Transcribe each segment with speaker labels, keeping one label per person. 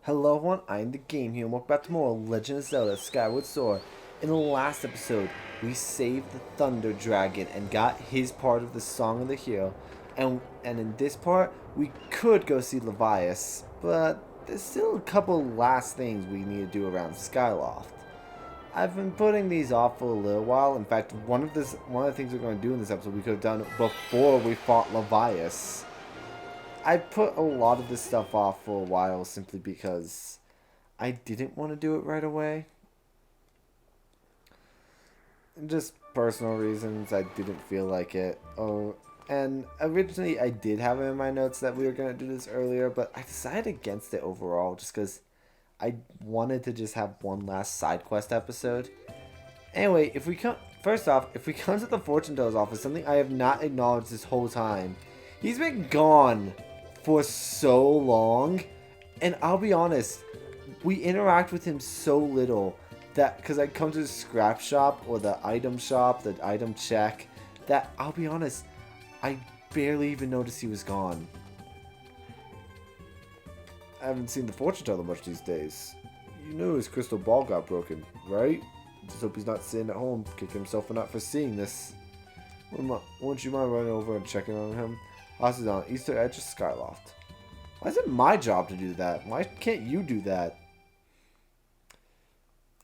Speaker 1: Hello everyone, I'm the Game here and welcome back to more Legend of Zelda Skyward Sword. In the last episode, we saved the Thunder Dragon and got his part of the Song of the Hero. And in this part, we could go see Levias, but there's still a couple last things we need to do around Skyloft. I've been putting these off for a little while. In fact, one of the things we're going to do in this episode we could have done before we fought Levias. I put a lot of this stuff off for a while simply because I didn't want to do it right away. Just personal reasons, I didn't feel like it. Oh, and originally I did have it in my notes that we were going to do this earlier, but I decided against it overall just because I wanted to just have one last side quest episode. Anyway, first off, if we come to the fortune teller's office, something I have not acknowledged this whole time. He's been gone for so long, and I'll be honest, we interact with him so little that because I come to the scrap shop or the item shop, the item check, that I'll be honest, I barely even noticed he was gone. I haven't seen the fortune teller much these days. You know his crystal ball got broken, right? Just hope he's not sitting at home kicking himself for not foreseeing this. Won't you mind running over and checking on him? House is on Easter Edge of Skyloft. Why is it my job to do that? Why can't you do that?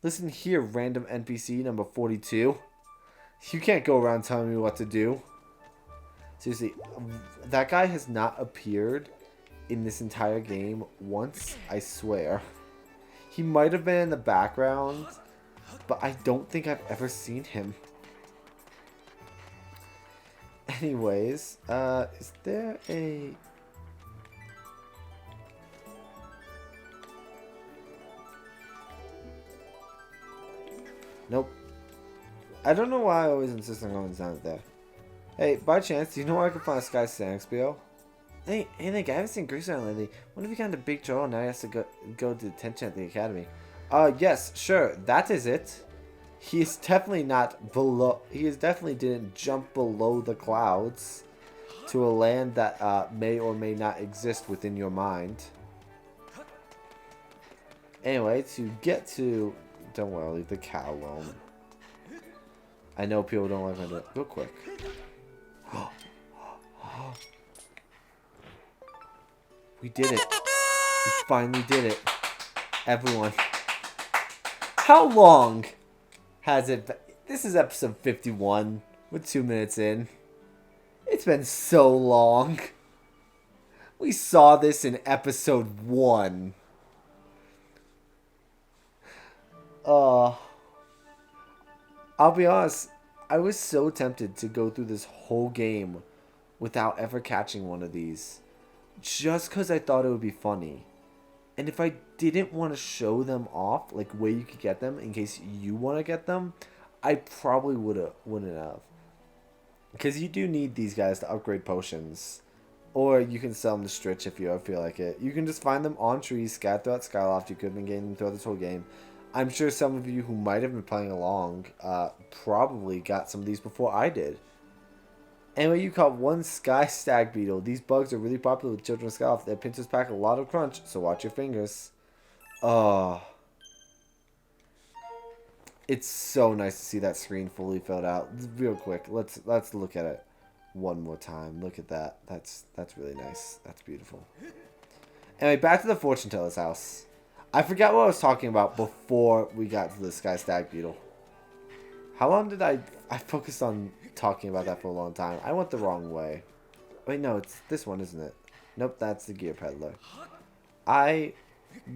Speaker 1: Listen here, random NPC number 42. You can't go around telling me what to do. Seriously, that guy has not appeared in this entire game once, I swear. He might have been in the background, but I don't think I've ever seen him. Anyways, is there a... Nope. I don't know why I always insist on going down there. Hey, by chance, do you know where I can find a Sky Sanxpio? Hey, Nick, I haven't seen Grease around lately. When have you gotten a big troll and now he has to go to detention at the academy? Yes, sure, that is it. He is definitely not below. He is definitely didn't jump below the clouds to a land that may or may not exist within your mind. Anyway, to get to, don't worry, I'll leave the cow alone. I know people don't like my do it. Real quick. We did it. We finally did it. Everyone. How long has it been? This is episode 51. We're 2 minutes in. It's been so long. We saw this in episode 1. I'll be honest. I was so tempted to go through this whole game without ever catching one of these. Just because I thought it would be funny. And if I didn't want to show them off, like where you could get them in case you want to get them, I probably wouldn't have. Because you do need these guys to upgrade potions. Or you can sell them to Stritch if you ever feel like it. You can just find them on trees scattered throughout Skyloft. You could have been getting them throughout this whole game. I'm sure some of you who might have been playing along probably got some of these before I did. Anyway, you caught one sky stag beetle. These bugs are really popular with children of Skyloft. Their pincers pack a lot of crunch, so watch your fingers. Oh. It's so nice to see that screen fully filled out. Real quick, let's look at it one more time. Look at that. That's really nice. That's beautiful. Anyway, back to the fortune teller's house. I forgot what I was talking about before we got to the sky stag beetle. How long did I focused on talking about that for a long time. I went the wrong way. Wait, no, it's this one, isn't it? Nope, that's the gear peddler.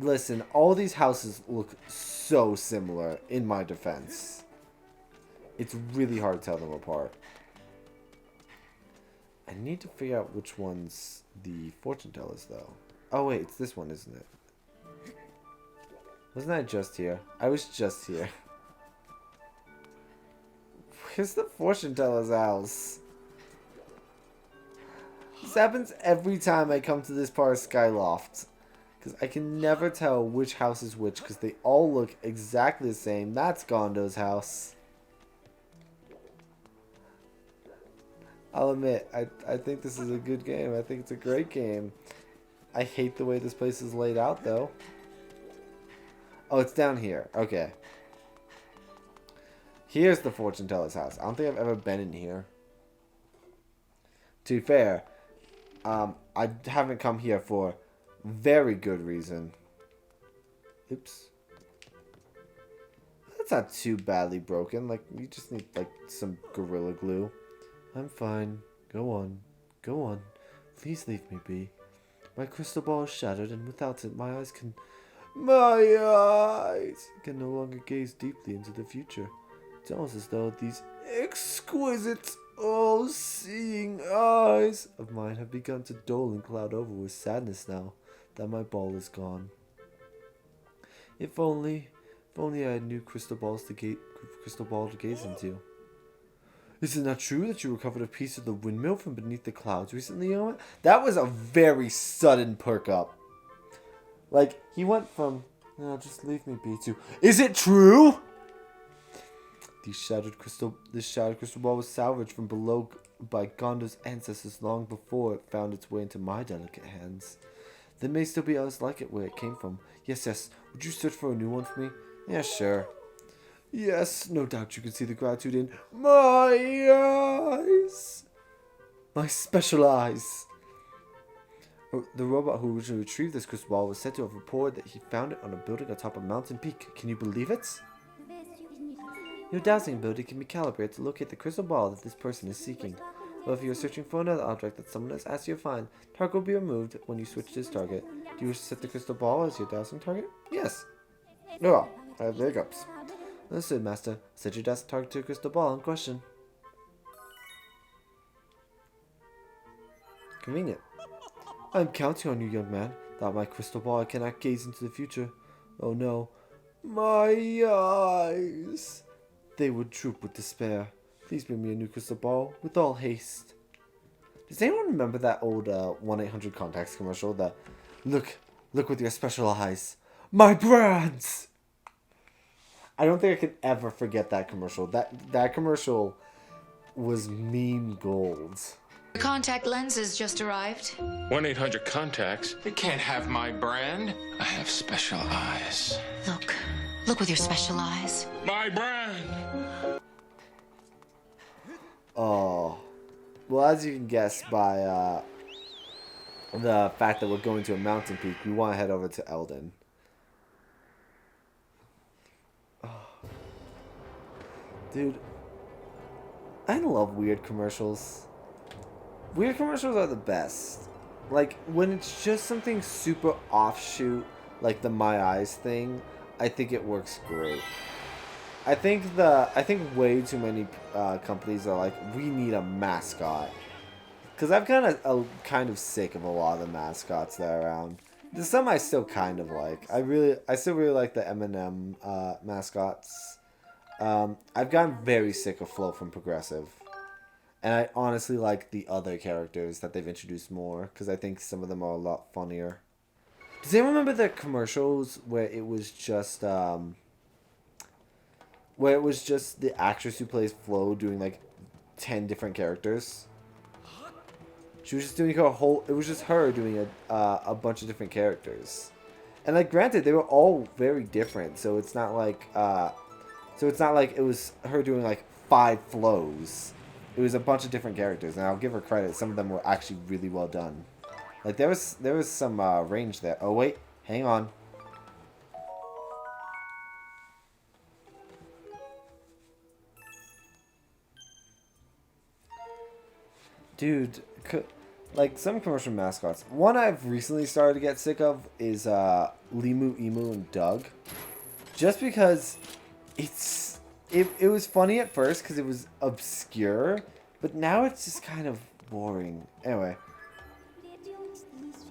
Speaker 1: Listen, all these houses look so similar in my defense. It's really hard to tell them apart. I need to figure out which one's the fortune tellers, though. Oh, wait, it's this one, isn't it? Wasn't I just here? I was just here. Where's the fortune teller's house? This happens every time I come to this part of Skyloft. Because I can never tell which house is which because they all look exactly the same. That's Gondo's house. I'll admit, I think this is a good game. I think it's a great game. I hate the way this place is laid out, though. Oh, it's down here. Okay. Here's the fortune teller's house. I don't think I've ever been in here. To be fair, I haven't come here for very good reason. Oops. That's not too badly broken. Like, you just need, like, some Gorilla Glue. I'm fine. Go on. Go on. Please leave me be. My crystal ball is shattered, and without it, my eyes can... My eyes can no longer gaze deeply into the future. It's almost as though these exquisite, all-seeing eyes of mine have begun to dull and cloud over with sadness now that my ball is gone. If only I had new crystal balls to gaze into. Is it not true that you recovered a piece of the windmill from beneath the clouds recently, Owen? That was a very sudden perk up. Like, he went from, "No, just leave me be," to, "Is it true?" This shattered crystal ball was salvaged from below by Gondor's ancestors long before it found its way into my delicate hands. There may still be others like it where it came from. Yes. Would you search for a new one for me? Yeah, sure. Yes, no doubt you can see the gratitude in my eyes. My special eyes. The robot who originally retrieved this crystal ball was said to have reported that he found it on a building atop a mountain peak. Can you believe it? Your dowsing ability can be calibrated to locate the crystal ball that this person is seeking. Or if you are searching for another object that someone has asked you to find, target will be removed when you switch to this target. Do you wish to set the crystal ball as your dowsing target? Yes. Oh, I have hiccups. Understood, Master. Set your dowsing target to a crystal ball in question. Convenient. I'm counting on you, young man. Without my crystal ball, I cannot gaze into the future. Oh no. My eyes. They would droop with despair. Please bring me a new crystal ball with all haste. Does anyone remember that old 1-800-CONTACTS commercial? The look with your special eyes. My brands! I don't think I could ever forget that commercial. That commercial was meme gold.
Speaker 2: Contact lenses just arrived.
Speaker 3: 1-800-CONTACTS? They can't have my brand. I have special eyes.
Speaker 2: Look with your special eyes.
Speaker 3: My brand!
Speaker 1: Oh. Well, as you can guess by the fact that we're going to a mountain peak, we want to head over to Eldin. Oh. Dude, I love weird commercials. Weird commercials are the best. Like, when it's just something super offshoot, like the My Eyes thing, I think it works great. I think way too many companies are like, we need a mascot. Because I'm kind of sick of a lot of the mascots that are around. There's some I still kind of like. I still really like the M&M mascots. I've gotten very sick of Flo from Progressive. And I honestly like the other characters that they've introduced more, because I think some of them are a lot funnier. Does anyone remember the commercials where it was just the actress who plays Flo doing like 10 different characters? She was just doing it was just her doing a bunch of different characters. And like, granted, they were all very different, so it's not like it was her doing like 5 Flows. It was a bunch of different characters, and I'll give her credit. Some of them were actually really well done. Like, there was some range there. Oh wait, hang on. Dude, like some commercial mascots. One I've recently started to get sick of is Limu, Emu, and Doug. Just because it was funny at first because it was obscure, but now it's just kind of boring. Anyway.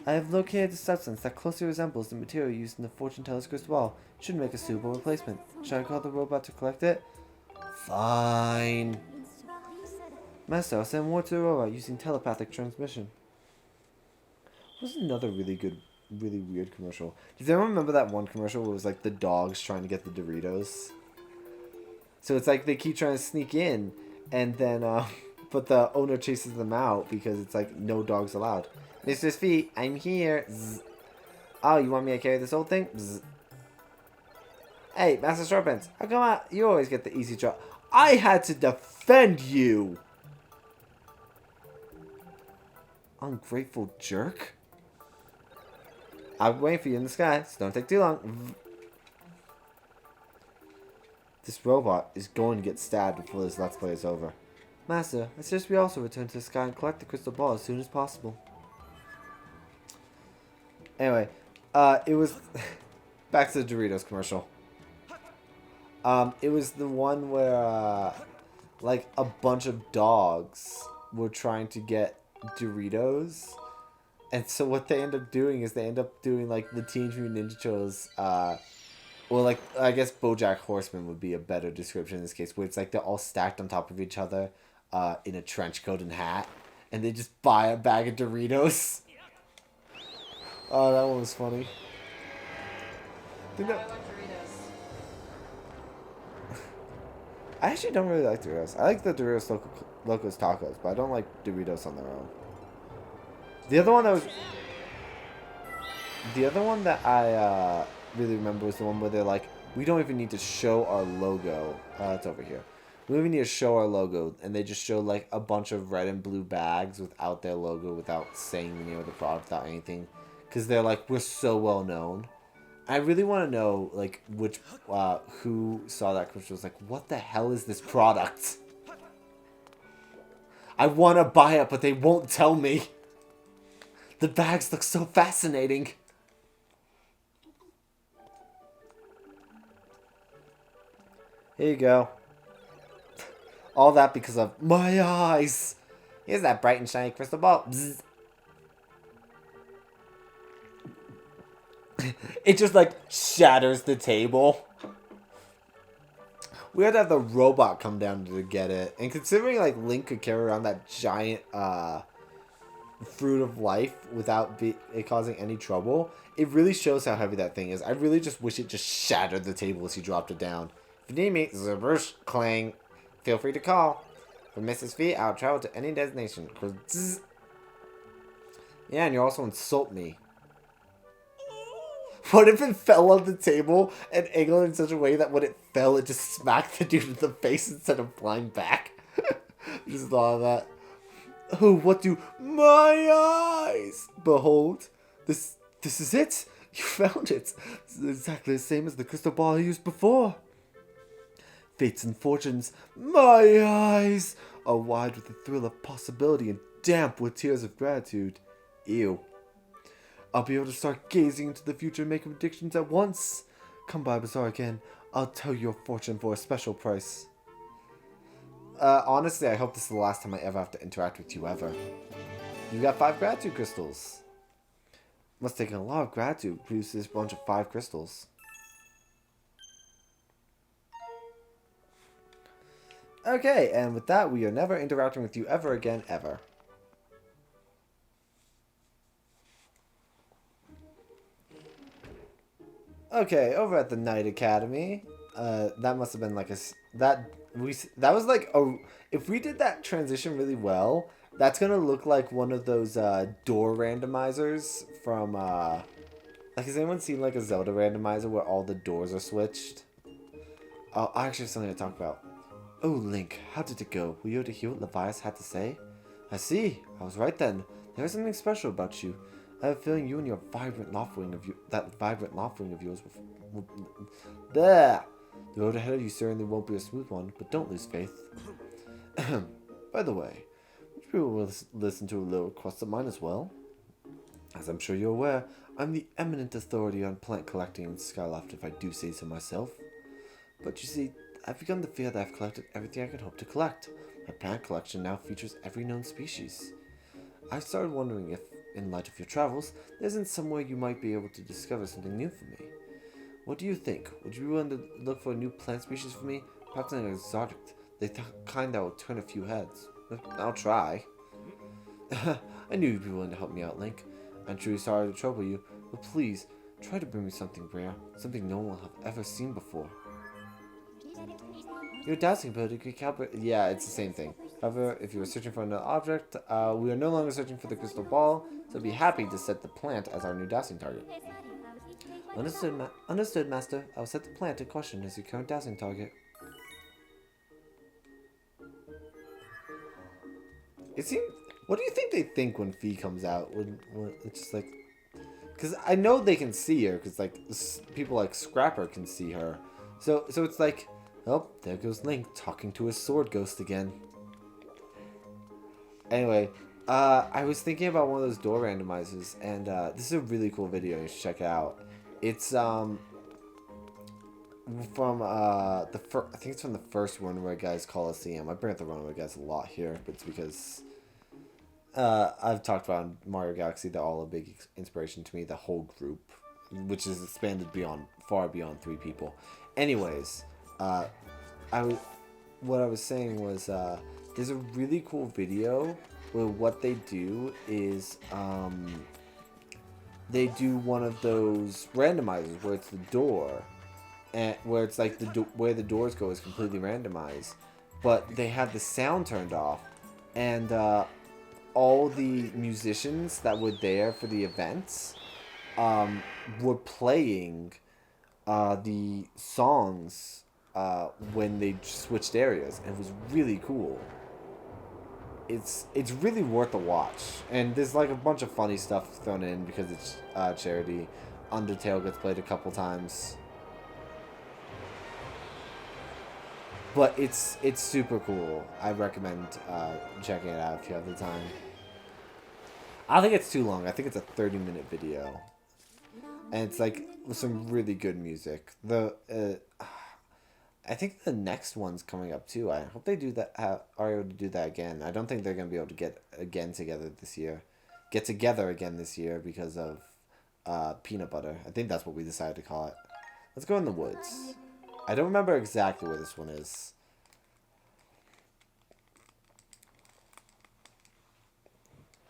Speaker 1: I have located a substance that closely resembles the material used in the fortune teller's crystal ball. Should make a suitable replacement. Should I call the robot to collect it? Fine. Master, I'll send more to the robot using telepathic transmission. What was another really weird commercial? Does anyone remember that one commercial where it was like the dogs trying to get the Doritos? So it's like they keep trying to sneak in, and then, but the owner chases them out because it's like no dogs allowed. Mr. Feet, I'm here. Zzz. Oh, you want me to carry this old thing? Zzz. Hey, Master Shortpants, how come you always get the easy job? I had to defend you! Ungrateful jerk. I'll be waiting for you in the sky, so don't take too long. This robot is going to get stabbed before this Let's Play is over. Master, I suggest we also return to the sky and collect the crystal ball as soon as possible. Anyway, it was... back to the Doritos commercial. It was the one where, like, a bunch of dogs were trying to get Doritos. And so what they end up doing is they end up doing, like, the Teenage Mutant Ninja Turtles, well, like, I guess BoJack Horseman would be a better description in this case, where it's like they're all stacked on top of each other, in a trench coat and hat, and they just buy a bag of Doritos. Oh, that one was funny. I actually don't really like Doritos. I like the Doritos Locos Tacos, but I don't like Doritos on their own. The other one that I really remember was the one where they're like, we don't even need to show our logo. It's over here. We don't even need to show our logo, and they just show like a bunch of red and blue bags without their logo, without saying the name of the product, without anything, because they're like, we're so well known. I really want to know, like, which, who saw that commercial was like, what the hell is this product? I want to buy it, but they won't tell me. The bags look so fascinating. Here you go. All that because of my eyes. Here's that bright and shiny crystal ball. Bzz. It just, like, shatters the table. We had to have the robot come down to get it. And considering, like, Link could carry around that giant, fruit of life without it causing any trouble, it really shows how heavy that thing is. I really just wish it just shattered the table as he dropped it down. If you need me, Zerbersh, Clang, feel free to call. For Mrs. V, I'll travel to any destination. Yeah, and you also insult me. What if it fell on the table and angled in such a way that when it fell, it just smacked the dude in the face instead of flying back? Just thought of that. Oh, what do my eyes behold? This is it. You found it. It's exactly the same as the crystal ball I used before. Fates and fortunes, my eyes are wide with the thrill of possibility and damp with tears of gratitude. Ew. I'll be able to start gazing into the future and make predictions at once. Come by Bazaar again. I'll tell your fortune for a special price. Honestly, I hope this is the last time I ever have to interact with you ever. You got 5 gratitude crystals. Must take a lot of gratitude to produce this bunch of 5 crystals. Okay, and with that, we are never interacting with you ever again, ever. Okay, over at the Night Academy, that must have been like that was like a, if we did that transition really well, that's gonna look like one of those door randomizers from like, has anyone seen like a Zelda randomizer where all the doors are switched? Oh, I actually have something to talk about. Oh, Link, how did it go? Were you able to hear what Levias had to say? I see. I was right then. There was something special about you. I have a feeling you and your vibrant loft-wing of yours will... There! The road ahead of you certainly won't be a smooth one, but don't lose faith. By the way, would you will listen to a little request of mine as well? As I'm sure you're aware, I'm the eminent authority on plant collecting in Skyloft, if I do say so myself. But you see, I've begun to fear that I've collected everything I could hope to collect. My plant collection now features every known species. I started wondering if, in light of your travels, there isn't somewhere you might be able to discover something new for me. What do you think? Would you be willing to look for a new plant species for me? Perhaps an exotic, the kind that will turn a few heads. I'll try. I knew you'd be willing to help me out, Link. I'm truly sorry to trouble you, but please, try to bring me something rare, something no one will have ever seen before. Your dowsing ability could calibrate. Yeah, it's the same thing. However, if you are searching for another object, we are no longer searching for the crystal ball, so be happy to set the plant as our new dowsing target. Understood, Master. I'll set the plant in caution as your current dowsing target. It seems... What do you think they think when Fee comes out? When it's just like... Because I know they can see her, because like people like Scrapper can see her. So it's like, oh, there goes Link talking to his sword ghost again. Anyway, I was thinking about one of those door randomizers, and this is a really cool video. You should check it out. It's from I think it's from the first Runaway Guys Coliseum. I bring up the Runaway Guys a lot here, but it's because I've talked about in Mario Galaxy. They're all a big inspiration to me. The whole group, which is expanded far beyond 3 people. Anyways, what I was saying was there's a really cool video where what they do is they do one of those randomizers where it's the door, and where it's like where the doors go is completely randomized, but they have the sound turned off, and all the musicians that were there for the events were playing the songs when they switched areas, and it was really cool. It's really worth a watch, and there's like a bunch of funny stuff thrown in because it's charity. Undertale gets played a couple times, but it's super cool. I recommend checking it out if you have the time. I don't think it's too long. I think it's a 30-minute video, and it's like with some really good music. I think the next one's coming up too. I hope they are able to do that again. I don't think they're gonna be able to get together again this year because of peanut butter. I think that's what we decided to call it. Let's go in the woods. I don't remember exactly where this one is.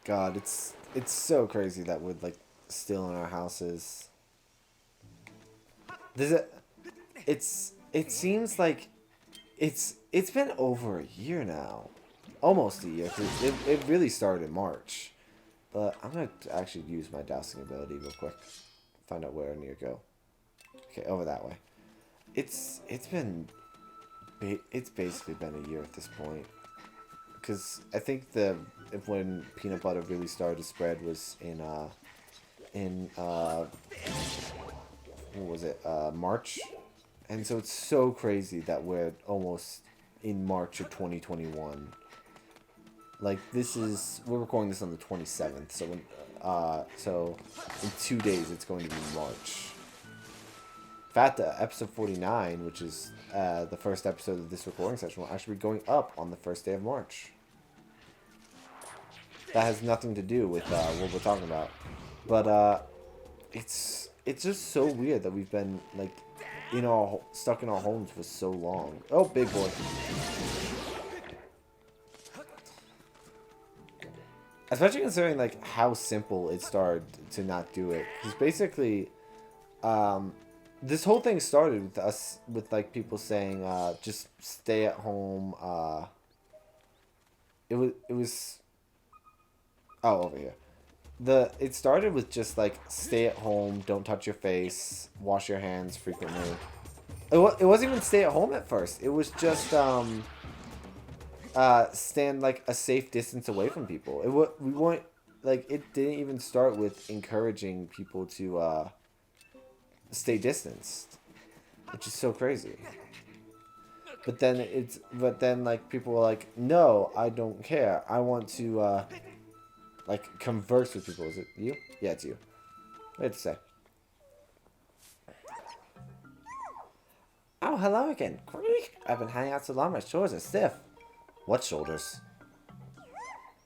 Speaker 1: God, it's so crazy that we're like still in our houses. It seems like it's been over a year now, almost a year. 'Cause it really started in March, but I'm gonna actually use my dousing ability real quick. Find out where I need to go. Okay, over that way. It's basically been a year at this point, because I think when peanut butter really started to spread was in what was it, March. And so it's so crazy that we're almost in March of 2021. Like, we're recording this on the 27th, so in 2 days it's going to be March. In fact, episode 49, which is the first episode of this recording session, will actually be going up on the first day of March. That has nothing to do with what we're talking about. But it's just so weird that we've been, like, stuck in our homes for so long. Oh, big boy. Especially considering like how simple it started to not do it. Because basically, this whole thing started with us, with like people saying, just stay at home. It was. Oh, over here. It started with just like stay at home, don't touch your face, wash your hands frequently. It wasn't even stay at home at first. It was just stand like a safe distance away from people. We weren't like, it didn't even start with encouraging people to stay distanced, which is so crazy. But then like people were like, no, I don't care. I want to like converse with people. Is it you? Yeah, it's you. What did it say? Oh, hello again. Creak. I've been hanging out so long, my shoulders are stiff. What shoulders?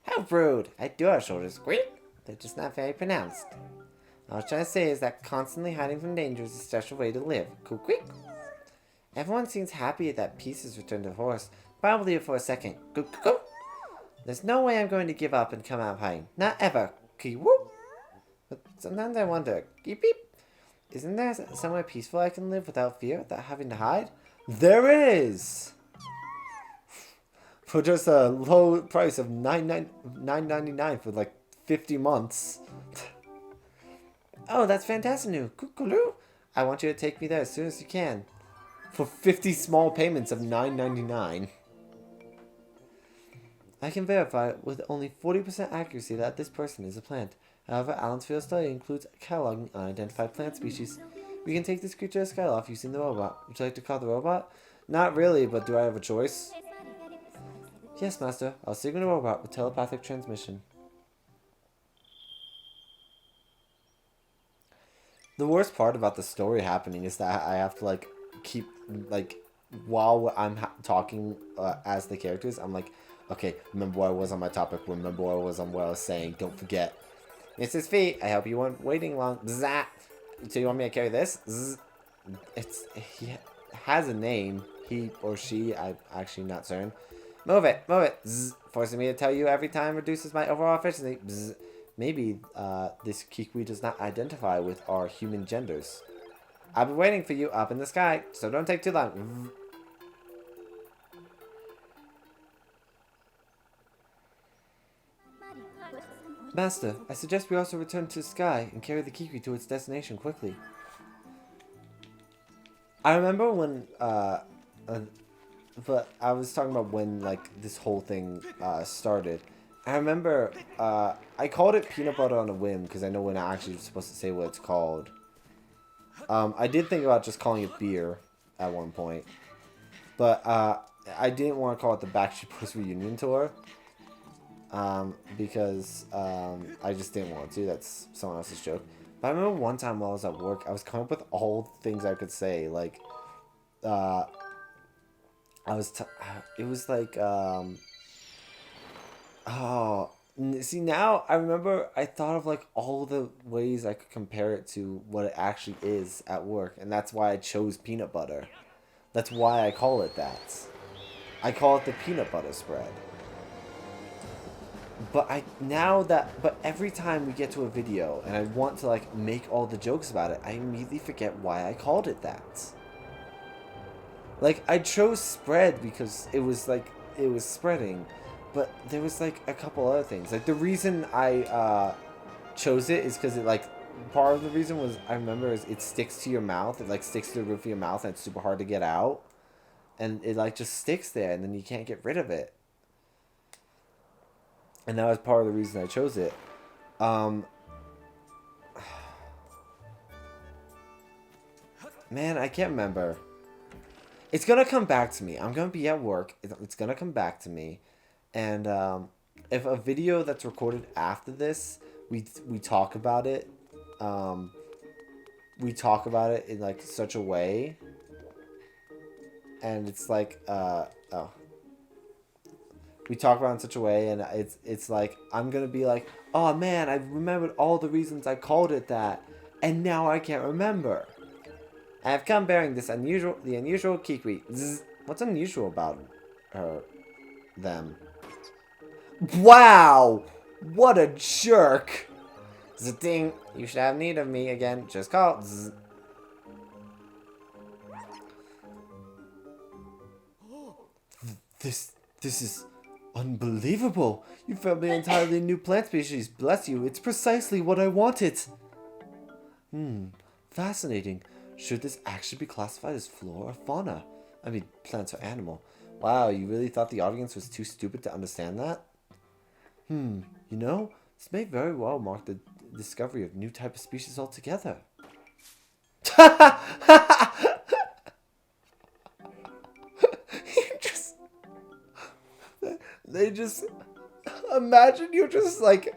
Speaker 1: How rude. I do have shoulders. Creak. They're just not very pronounced. All I was trying to say is that constantly hiding from danger is a special way to live. Cool, quick. Everyone seems happy that peace has returned to the forest, but I'll leave it for a second. Go, go, go. There's no way I'm going to give up and come out hiding. Not ever. Key whoop. But sometimes I wonder, beep beep, isn't there somewhere peaceful I can live without fear, without having to hide? There is! For just a low price of $9.99 for like 50 months. Oh, that's fantastic news. Cuckoo. I want you to take me there as soon as you can. For 50 small payments of $9.99. I can verify with only 40% accuracy that this person is a plant. However, Alan's field study includes cataloging unidentified plant species. We can take this creature to Skyloft using the robot. Would you like to call the robot? Not really, but do I have a choice? Yes, Master. I'll signal the robot with telepathic transmission. The worst part about the story happening is that I have to, like, keep, like, while I'm talking as the characters, I'm like, okay, remember where I was on my topic, remember where I was on what I was saying, don't forget. Mrs. Fee, I hope you weren't waiting long. Bzzz. So you want me to carry this? Zzz. He has a name. He or she, I'm actually not certain. Move it, move it. Zzz. Forcing me to tell you every time reduces my overall efficiency. Bzzz. Maybe this Kikwi does not identify with our human genders. I'll be waiting for you up in the sky, so don't take too long. Master, I suggest we also return to the sky and carry the Kikwi to its destination quickly. I remember when, but I was talking about when, like, this whole thing started. I remember, I called it peanut butter on a whim because I know we're not actually supposed to say what it's called. I did think about just calling it beer at one point. But, I didn't want to call it the Backstreet Boys Reunion Tour. Because, I just didn't want to. That's someone else's joke. But I remember one time while I was at work, I was coming up with all the things I could say. Like, it was like, oh, see, now I remember I thought of, like, all the ways I could compare it to what it actually is at work. And that's why I chose peanut butter. That's why I call it that. I call it the peanut butter spread. But but every time we get to a video and I want to, like, make all the jokes about it, I immediately forget why I called it that. Like, I chose spread because it was, like, it was spreading. But there was, like, a couple other things. Like, the reason I chose it is because it, like, part of the reason was, I remember, is it sticks to your mouth. It, like, sticks to the roof of your mouth and it's super hard to get out. And it, like, just sticks there and then you can't get rid of it. And that was part of the reason I chose it. Man, I can't remember. It's gonna come back to me. I'm gonna be at work. It's gonna come back to me. And if a video that's recorded after this, we talk about it. We talk about it in, like, such a way. And it's like, we talk about it in such a way, and it's like, I'm gonna be like, oh man, I remembered all the reasons I called it that, and now I can't remember. I have come bearing the unusual Kikwi. Zzz. What's unusual about them? Wow! What a jerk! Zing! You should have need of me again. Just call. Zzz. This is unbelievable. You found me an entirely new plant species. Bless you. It's precisely what I wanted. Fascinating. Should this actually be classified as flora or fauna? I mean, plants or animal. Wow, you really thought the audience was too stupid to understand that? You know, this may very well mark the discovery of new type of species altogether. They just imagine you're just, like,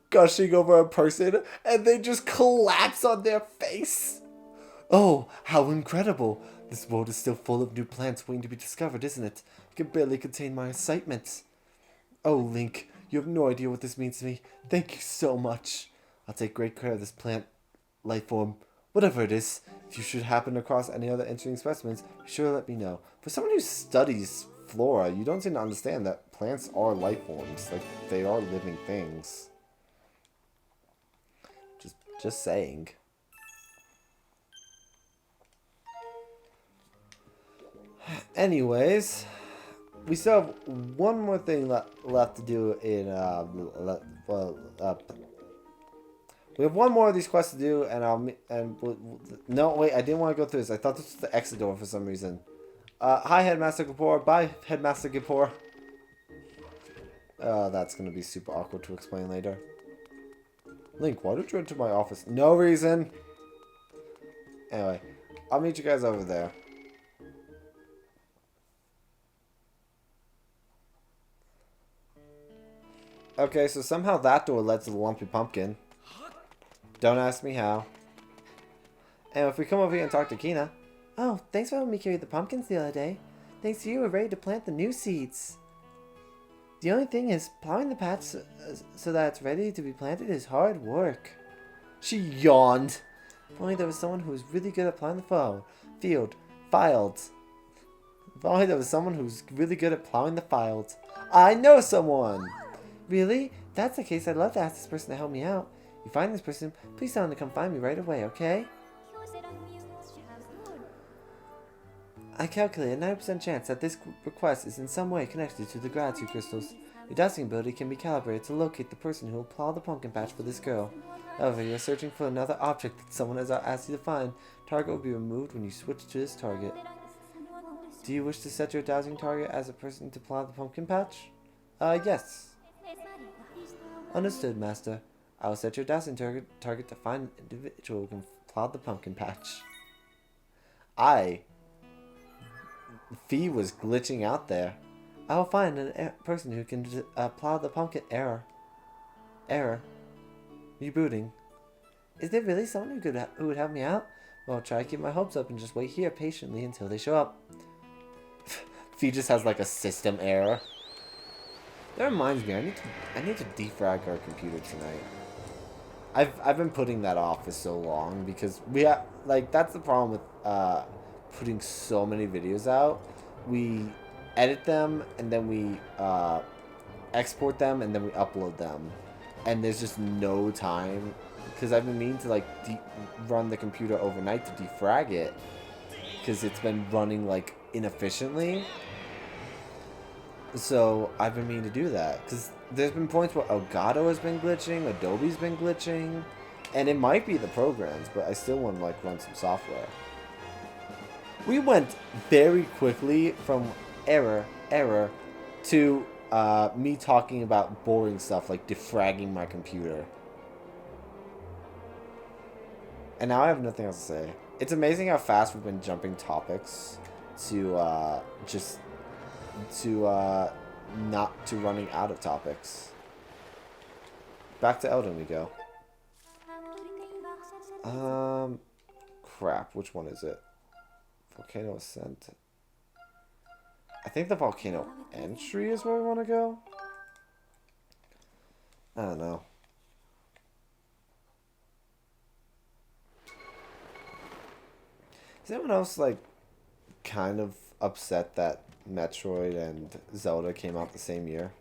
Speaker 1: gushing over a person and they just collapse on their face. Oh, how incredible. This world is still full of new plants waiting to be discovered, isn't it? I can barely contain my excitement. Oh, Link, you have no idea what this means to me. Thank you so much. I'll take great care of this plant life form. Whatever it is, if you should happen across any other interesting specimens, be sure to let me know. For someone who studies flora, you don't seem to understand that plants are life forms. Like, they are living things. Just saying. Anyways, we still have one more thing left to do in we We have one more of these quests to do, and no, wait, I didn't want to go through this. I thought this was the exit door for some reason. Hi, Headmaster Kapoor. Bye, Headmaster Kapoor. That's gonna be super awkward to explain later. Link, why did you enter my office? No reason. Anyway, I'll meet you guys over there. Okay, so somehow that door led to the lumpy pumpkin. Don't ask me how. And if we come over here and talk to Kina. Oh, thanks for helping me carry the pumpkins the other day. Thanks to you, we're ready to plant the new seeds. The only thing is, plowing the patch so that it's ready to be planted is hard work. She yawned. If only there was someone who was really good at plowing the field. If only there was someone who's really good at plowing the fields. I know someone! Really? If that's the case, I'd love to ask this person to help me out. If you find this person, please tell them to come find me right away, okay? I calculate a 9% chance that this request is in some way connected to the gratitude crystals. Your dusting ability can be calibrated to locate the person who will plow the pumpkin patch for this girl. However, you are searching for another object that someone has asked you to find. Target will be removed when you switch to this target. Do you wish to set your dowsing target as a person to plow the pumpkin patch? Yes. Understood, Master. I will set your dowsing target to find an individual who can plow the pumpkin patch. Fee was glitching out there. I will find a person who can plow the pumpkin. Error. Rebooting. Is there really someone who would help me out? Well, I'll try to keep my hopes up and just wait here patiently until they show up. Fee just has like a system error. That reminds me, I need to defrag our computer tonight. I've been putting that off for so long because we have, like, that's the problem with putting so many videos out. We edit them and then we export them and then we upload them, and there's just no time because I've been meaning to like run the computer overnight to defrag it because it's been running like inefficiently. So I've been meaning to do that because there's been points where Elgato has been glitching, Adobe's been glitching, and it might be the programs, but I still want to like run some software. We went very quickly from error to me talking about boring stuff like defragging my computer. And now I have nothing else to say. It's amazing how fast we've been jumping topics to not to running out of topics. Back to Elden we go. Crap, which one is it? Volcano Ascent. I think the volcano entry is where we want to go. I don't know. Is anyone else like kind of upset that Metroid and Zelda came out the same year?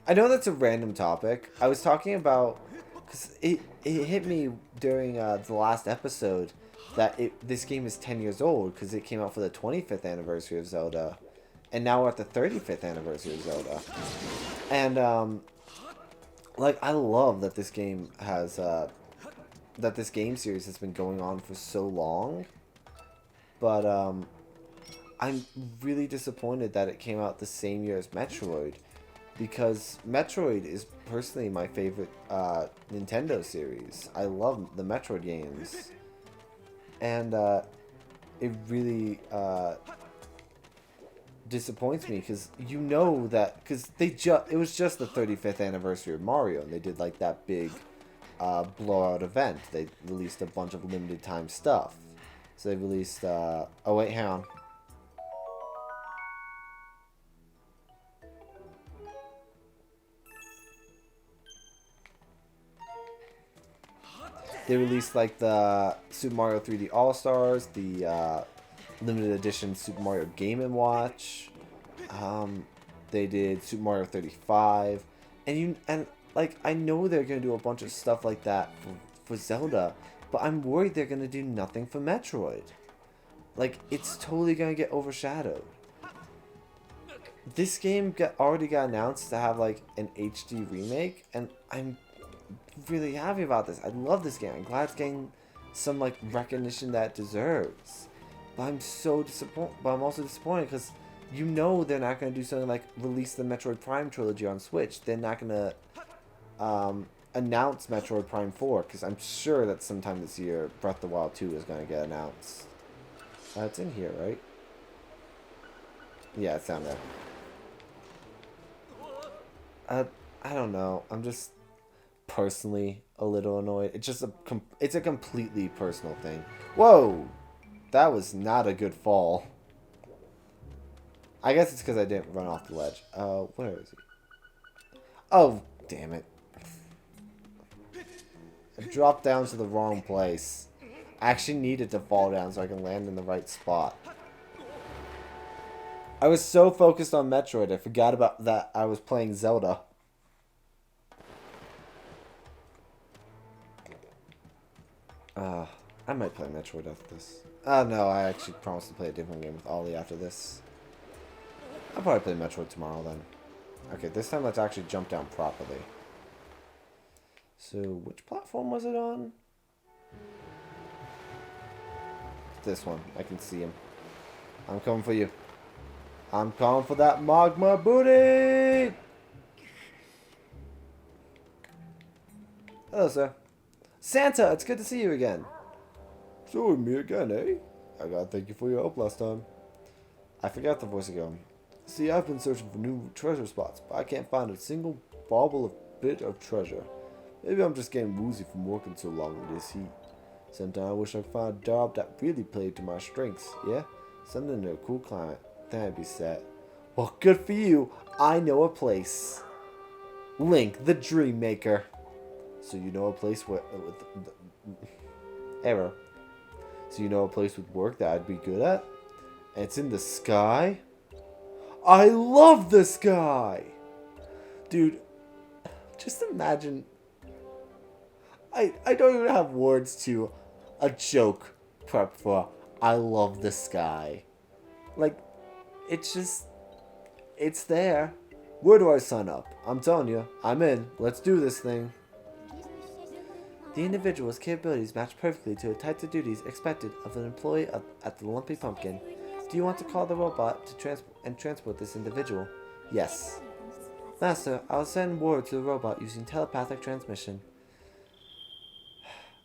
Speaker 1: I know that's a random topic. I was talking about because it hit me during the last episode that this game is 10 years old because it came out for the 25th anniversary of Zelda, and now we're at the 35th anniversary of Zelda. And like I love that this game has that this game series has been going on for so long, but I'm really disappointed that it came out the same year as Metroid, because Metroid is personally my favorite Nintendo series. I love the Metroid games. And it really disappoints me because you know that because it was just the 35th anniversary of Mario, and they did like that big blowout event. They released a bunch of limited time stuff. So they released oh wait, hang on. They released like the Super Mario 3D All-Stars, the limited edition Super Mario Game & Watch. They did Super Mario 35, and like I know they're gonna do a bunch of stuff like that for Zelda, but I'm worried they're gonna do nothing for Metroid. Like it's totally gonna get overshadowed. This game already got announced to have like an HD remake, and really happy about this. I love this game. I'm glad it's getting some like recognition that it deserves. But I'm so disappointed. But I'm also disappointed because you know they're not going to do something like release the Metroid Prime trilogy on Switch. They're not going to announce Metroid Prime 4 because I'm sure that sometime this year Breath of the Wild 2 is going to get announced. It's in here, right? Yeah, it's down there. I don't know. I'm just personally a little annoyed. It's a completely personal thing. Whoa! That was not a good fall. I guess it's because I didn't run off the ledge. Where is he? Oh, damn it. I dropped down to the wrong place. I actually needed to fall down so I can land in the right spot. I was so focused on Metroid, I forgot about that I was playing Zelda. I might play Metroid after this. No, I actually promised to play a different game with Ollie after this. I'll probably play Metroid tomorrow then. Okay, this time let's actually jump down properly. So, which platform was it on? This one. I can see him. I'm coming for you. I'm coming for that magma booty! Hello, sir. Santa, it's good to see you again. So, me again, eh? I gotta thank you for your help last time. I forgot the voice again. See, I've been searching for new treasure spots, but I can't find a single bauble of bit of treasure. Maybe I'm just getting woozy from working so long in this heat. Sometimes I wish I could find a job that really played to my strengths, yeah? Something in a cool climate. Then I'd be set. Well, good for you. I know a place. Link, the Dream Maker. So you know a place where... error. So you know a place with work that I'd be good at? And it's in the sky? I love the sky! Dude, just imagine... I don't even have words to a joke prepped for I love the sky. Like, it's just... It's there. Where do I sign up? I'm telling you, I'm in. Let's do this thing. The individual's capabilities match perfectly to the types of duties expected of an employee at the Lumpy Pumpkin. Do you want to call the robot to transport this individual? Yes. Master, I'll send word to the robot using telepathic transmission.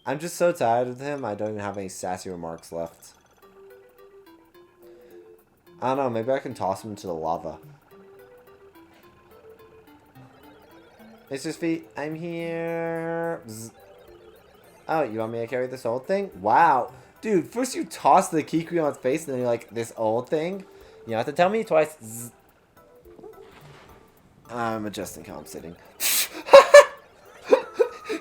Speaker 1: I'm just so tired of him, I don't even have any sassy remarks left. I don't know, maybe I can toss him into the lava. Mr. Feet, I'm here. Bzz. Oh, you want me to carry this old thing? Wow. Dude, first you toss the Kikri on its face, and then you're like, this old thing? You don't have to tell me twice. Zzz. I'm adjusting how I'm sitting.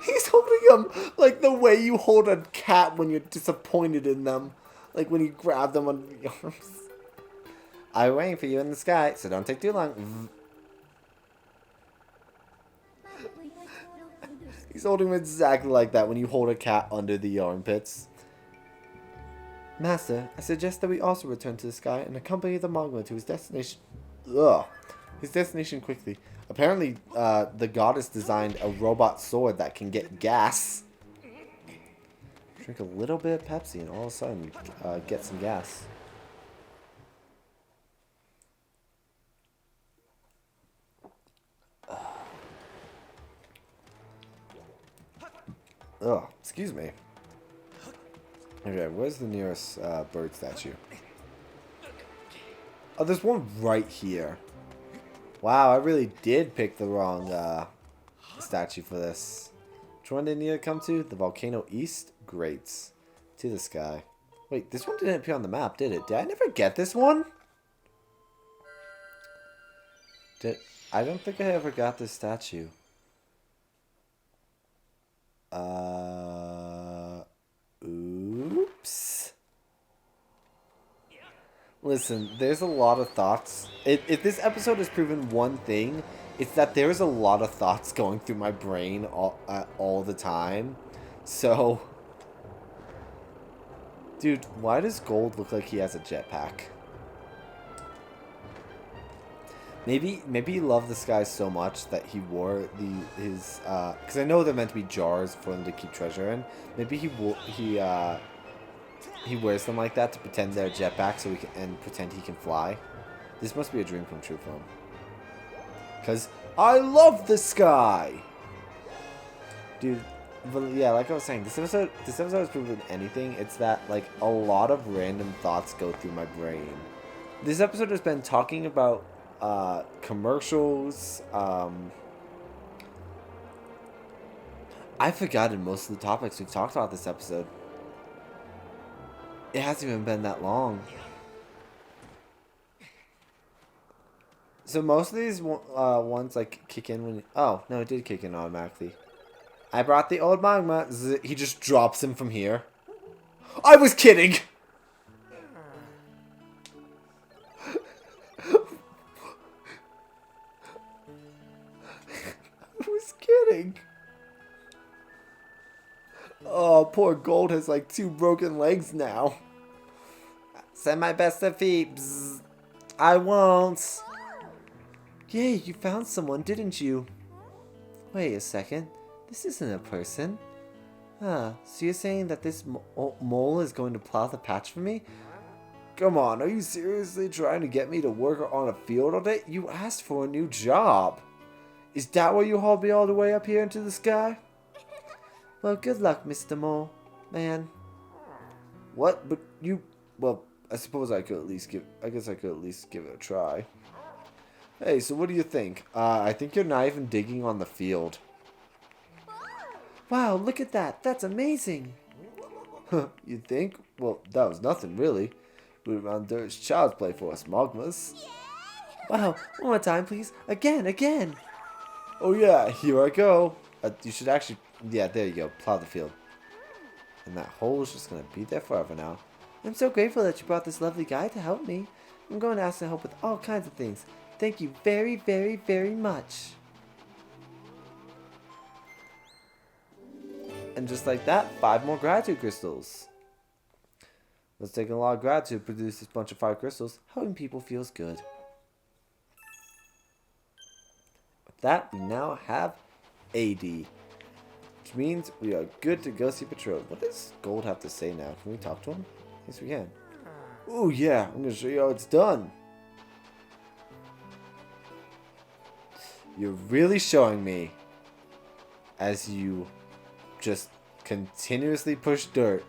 Speaker 1: He's holding him like the way you hold a cat when you're disappointed in them. Like when you grab them under the arms. I'm waiting for you in the sky, so don't take too long. He's holding him exactly like that when you hold a cat under the armpits. Master, I suggest that we also return to the sky and accompany the Mogma to his destination. Ugh. His destination quickly. Apparently, the goddess designed a robot sword that can get gas. Drink a little bit of Pepsi and all of a sudden get some gas. Ugh, excuse me. Okay, where's the nearest bird statue? Oh, there's one right here. Wow, I really did pick the wrong statue for this. Which one did I need to come to? The Volcano East? Great. To the sky. Wait, this one didn't appear on the map, did it? Did I never get this one? I don't think I ever got this statue. Oops. Listen, there's a lot of thoughts. If this episode has proven one thing, it's that there's a lot of thoughts going through my brain all the time. So, dude, why does Gold look like he has a jetpack? Maybe he loved this guy so much that he wore his because I know they're meant to be jars for him to keep treasure in. Maybe he wears them like that to pretend they're jetpacks so and pretend he can fly. This must be a dream come true for him. Cause I love the sky, dude. But yeah, like I was saying, this episode has proven anything. It's that like a lot of random thoughts go through my brain. This episode has been talking about commercials. I've forgotten most of the topics we've talked about this episode. It hasn't even been that long. So most of these ones like kick in when... Oh, no, it did kick in automatically. I brought the old magma. He just drops him from here. I was kidding! I was kidding. Oh, poor Gold has like 2 broken legs now. Send my best to Phoebes. I won't. Yay, you found someone, didn't you? Wait a second. This isn't a person. So you're saying that this mole is going to plow the patch for me? Come on, are you seriously trying to get me to work on a field all day? You asked for a new job. Is that why you hauled me all the way up here into the sky? Well, good luck, Mr. Mole. Man. What? But you... Well, I suppose I could at least give... I guess I could at least give it a try. Hey, so what do you think? I think you're not even digging on the field. Wow, look at that. That's amazing. You think? Well, that was nothing, really. We were around there as child's play for us, Magmas. Wow, one more time, please. Again. Oh, yeah, here I go. You should actually... Yeah, there you go. Plow the field. And that hole is just going to be there forever now. I'm so grateful that you brought this lovely guy to help me. I'm going to ask to help with all kinds of things. Thank you very, very, very much. And just like that, 5 more gratitude crystals. Let's take a lot of gratitude to produce this bunch of 5 crystals. Helping people feels good. With that, we now have AD. Which means we are good to go see Patrol. What does Gold have to say now? Can we talk to him? Yes, we can. Oh yeah, I'm going to show you how it's done. You're really showing me as you just continuously push dirt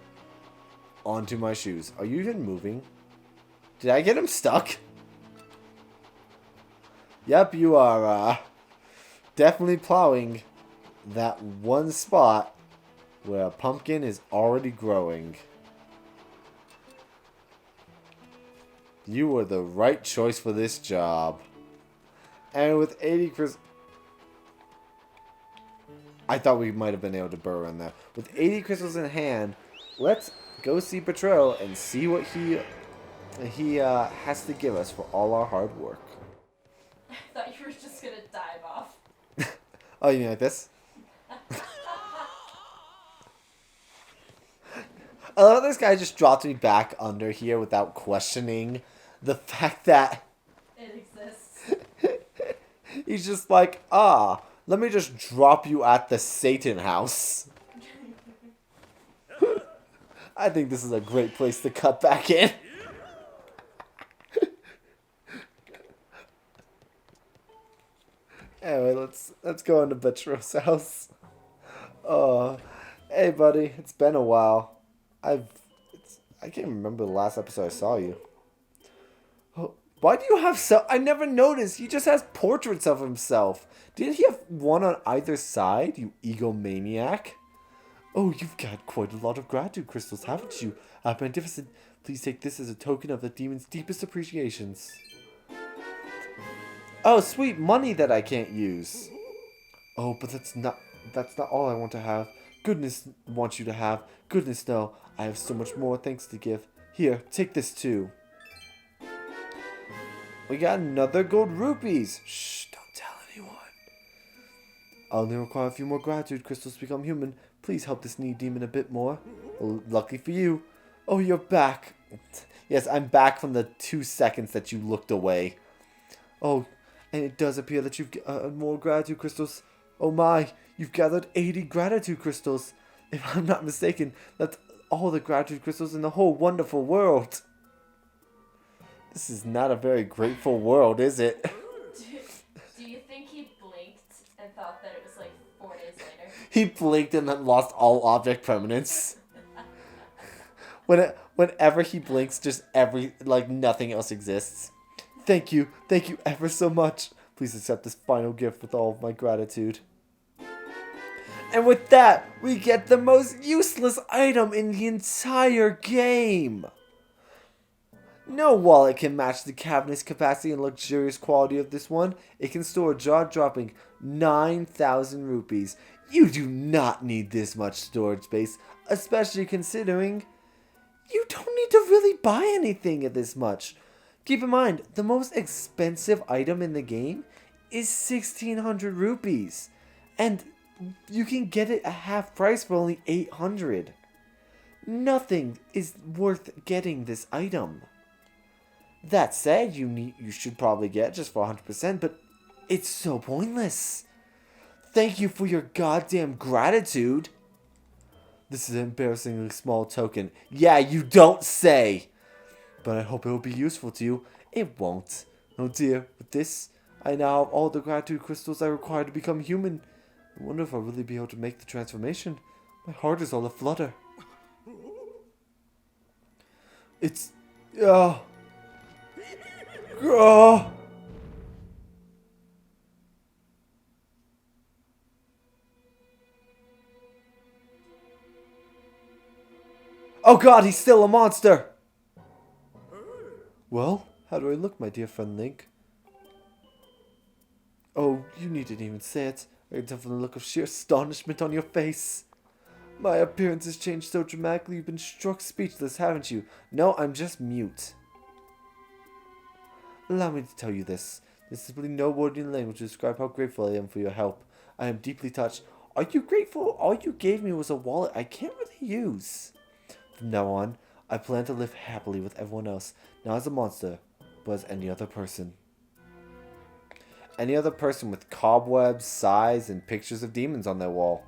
Speaker 1: onto my shoes. Are you even moving? Did I get him stuck? Yep, you are definitely plowing that one spot where a pumpkin is already growing. You were the right choice for this job. And with 80 crystals... I thought we might have been able to burrow in there. With 80 crystals in hand, let's go see Patrol and see what he has to give us for all our hard work.
Speaker 4: I thought you were just gonna dive off.
Speaker 1: Oh, you mean like this? I love this guy just dropped me back under here without questioning the fact that...
Speaker 4: It exists.
Speaker 1: He's just like, let me just drop you at the Satan house. I think this is a great place to cut back in. Anyway, let's go into Betro's house. Oh, hey buddy, it's been a while. I can't remember the last episode I saw you. Oh, why do you have so... I never noticed. He just has portraits of himself. Didn't he have one on either side, you egomaniac? Oh, you've got quite a lot of gratitude crystals, haven't you? Magnificent. Please take this as a token of the demon's deepest appreciations. Oh, sweet money that I can't use. Oh, but that's not all I want to have. Goodness wants you to have. Goodness, no. I have so much more thanks to give. Here, take this too. We got another gold rupees. Shh, don't tell anyone. I'll only require a few more gratitude crystals to become human. Please help this needy demon a bit more. Well, lucky for you. Oh, you're back. Yes, I'm back from the 2 seconds that you looked away. Oh, And it does appear that you've more gratitude crystals. Oh my, you've gathered 80 gratitude crystals. If I'm not mistaken, that's all the gratitude crystals in the whole wonderful world. This is not a very grateful world, is it?
Speaker 4: Do you think he blinked and thought that it was like 4 days later?
Speaker 1: He blinked and then lost all object permanence. Whenever he blinks, just nothing else exists. Thank you ever so much. Please accept this final gift with all of my gratitude. And with that, we get the most useless item in the entire game. No wallet can match the cabinet's capacity and luxurious quality of this one. It can store a jaw-dropping 9,000 rupees. You do not need this much storage space, especially considering you don't need to really buy anything at this much. Keep in mind, the most expensive item in the game is 1,600 rupees. And you can get it at half price for only 800. Nothing is worth getting this item. That said, you should probably get just for 100%, but it's so pointless. Thank you for your goddamn gratitude. This is an embarrassingly small token. Yeah, you don't say. But I hope it will be useful to you. It won't. Oh dear, with this, I now have all the gratitude crystals I require to become human. I wonder if I'll really be able to make the transformation. My heart is all aflutter. It's... Oh. Oh god, he's still a monster! Well, how do I look, my dear friend Link? Oh, you needn't even say it. I can tell from the look of sheer astonishment on your face. My appearance has changed so dramatically you've been struck speechless, haven't you? No, I'm just mute. Allow me to tell you this. There's simply no word in language to describe how grateful I am for your help. I am deeply touched. Are you grateful? All you gave me was a wallet I can't really use. From now on, I plan to live happily with everyone else, not as a monster, but as any other person. Any other person with cobwebs, sighs, and pictures of demons on their wall.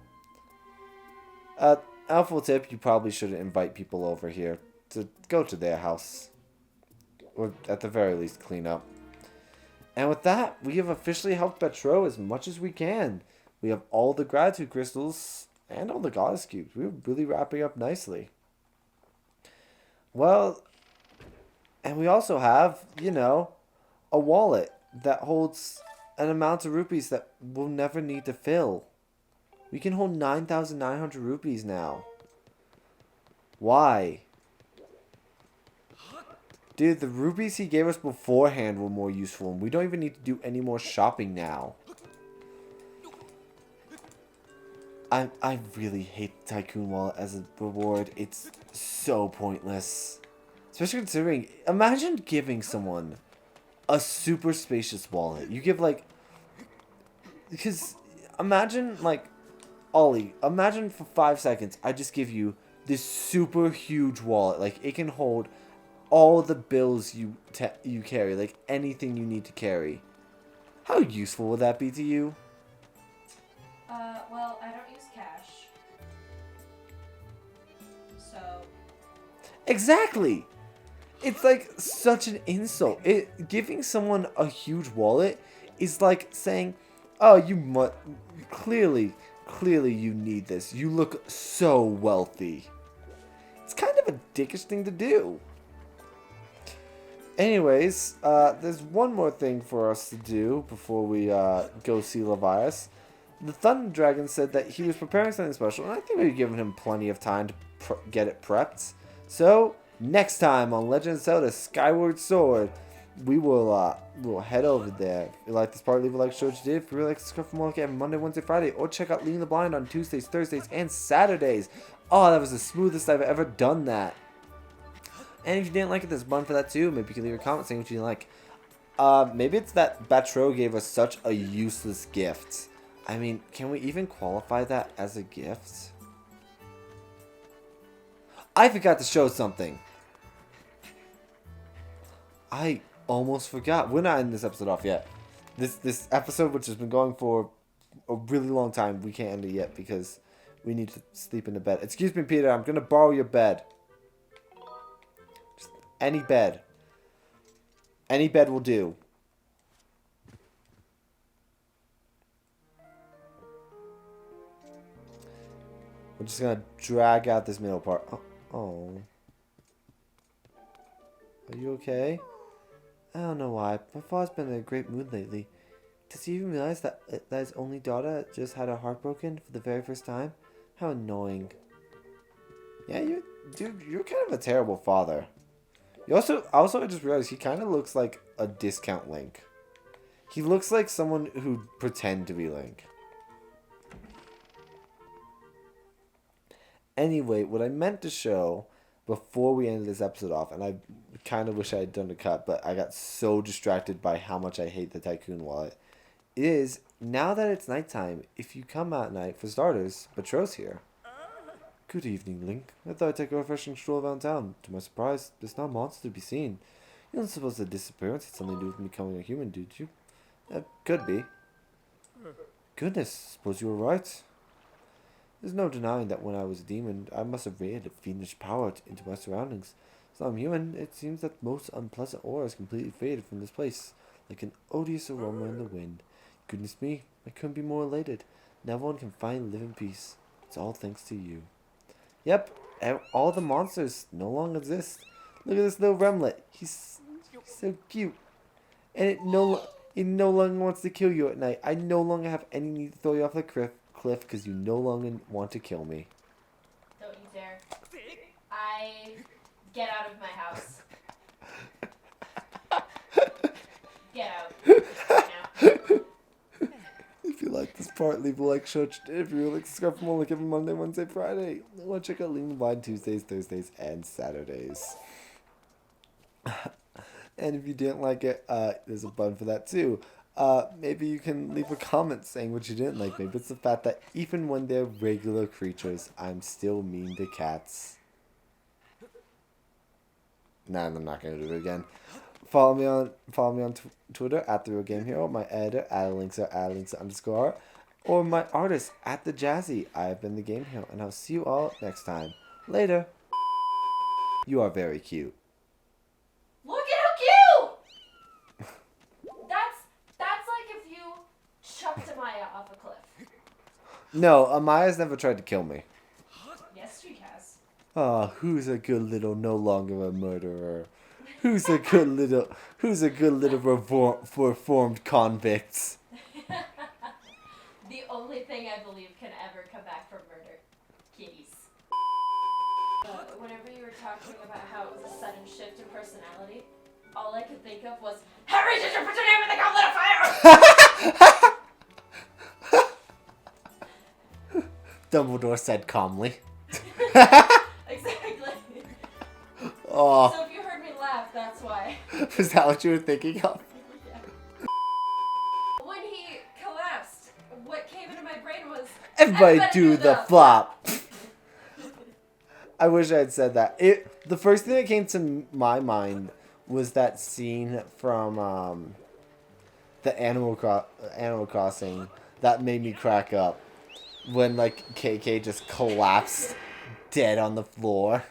Speaker 1: Helpful tip, you probably shouldn't invite people over here. To go to their house. Or at the very least, clean up. And with that, we have officially helped Betro as much as we can. We have all the gratitude crystals and all the goddess cubes. We're really wrapping up nicely. Well, and we also have, you know, a wallet that holds an amount of rupees that we'll never need to fill. We can hold 9,900 rupees now. Why? Dude, the rupees he gave us beforehand were more useful, and we don't even need to do any more shopping now. I really hate the Tycoon Wallet as a reward. It's so pointless. Especially considering, imagine giving someone a super spacious wallet. You give like, because imagine like, Ollie, imagine for 5 seconds, I just give you this super huge wallet. Like it can hold all the bills you carry, like anything you need to carry. How useful would that be to you?
Speaker 4: Well, I don't use cash. So...
Speaker 1: Exactly! It's like such an insult. Giving someone a huge wallet is like saying, oh, you clearly you need this. You look so wealthy. It's kind of a dickish thing to do. Anyways, there's one more thing for us to do before we go see Levias. The Thunder Dragon said that he was preparing something special, and I think we've given him plenty of time to get it prepped. So, next time on Legend of Zelda Skyward Sword, we'll head over there. If you like this part, leave a like, show what you did. If you really like to subscribe for more, like every Monday, Wednesday, Friday, or check out Leading the Blind on Tuesdays, Thursdays, and Saturdays. Oh, that was the smoothest I've ever done that. And if you didn't like it, there's a button for that too. Maybe you can leave a comment saying what you didn't like. Maybe it's that Batro gave us such a useless gift. I mean, can we even qualify that as a gift? I forgot to show something. I almost forgot. We're not ending this episode off yet. this episode, which has been going for a really long time, we can't end it yet because we need to sleep in the bed. Excuse me, Peter. I'm gonna borrow your bed. Just any bed. Any bed will do. We're just gonna drag out this middle part. Oh. Are you okay? I don't know why. My father's been in a great mood lately. Does he even realize that his only daughter just had her heart broken for the very first time? How annoying. Yeah, you're kind of a terrible father. You also I just realized he kind of looks like a discount Link. He looks like someone who'd pretend to be Link. Anyway, what I meant to show before we ended this episode off, and I kind of wish I had done a cut, but I got so distracted by how much I hate the Tycoon wallet, is now that it's nighttime, if you come out at night, for starters, Betro's here. Good evening, Link. I thought I'd take a refreshing stroll around town. To my surprise, there's not a monster to be seen. You don't suppose the disappearance had something to do with me becoming a human, did you? Could be. Goodness, suppose you were right. There's no denying that when I was a demon, I must have radiated fiendish power into my surroundings. As I'm human, it seems that most unpleasant aura has completely faded from this place, like an odious aroma in the wind. Goodness me, I couldn't be more elated. Now everyone can finally live in peace. It's all thanks to you. Yep, all the monsters no longer exist. Look at this little remlet. He's so cute. And it no longer wants to kill you at night. I no longer have any need to throw you off the cliff because you no longer want to kill me.
Speaker 4: Don't you dare. Get out of my house. Get out. Right now.
Speaker 1: If you like this part, leave a like, share, if you like, subscribe for more like every Monday, Wednesday, Friday. I want to check out Lean and Blind Tuesdays, Thursdays, and Saturdays. And if you didn't like it, there's a button for that too. Maybe you can leave a comment saying what you didn't like. Maybe it's the fact that even when they're regular creatures, I'm still mean to cats. Nah, I'm not gonna do it again. Follow me on Twitter at @TheRealGameHero. My editor @Linksar_art, or my artist @TheJazzy. I have been the Game Hero, and I'll see you all next time. Later. You are very cute.
Speaker 4: Look at how cute! That's like if you chucked Amaya off a cliff.
Speaker 1: No, Amaya's never tried to kill me.
Speaker 4: Yes, she has.
Speaker 1: Ah, who's a good little no longer a murderer? Who's a good little reformed convicts?
Speaker 4: The only thing I believe can ever come back from murder. Kitties. Whenever you were talking about how it was a sudden shift in personality, all I could think of was, Harry, did you put your name in the goblet of fire?
Speaker 1: Dumbledore said calmly.
Speaker 4: Exactly.
Speaker 1: Oh,
Speaker 4: So if you heard me laugh, that's why.
Speaker 1: is that what you were thinking of?
Speaker 4: Yeah. When he collapsed, what came into my brain was,
Speaker 1: Everybody do the flop. I wish I had said that. The first thing that came to my mind was that scene from the Animal Crossing that made me crack up when like KK just collapsed dead on the floor.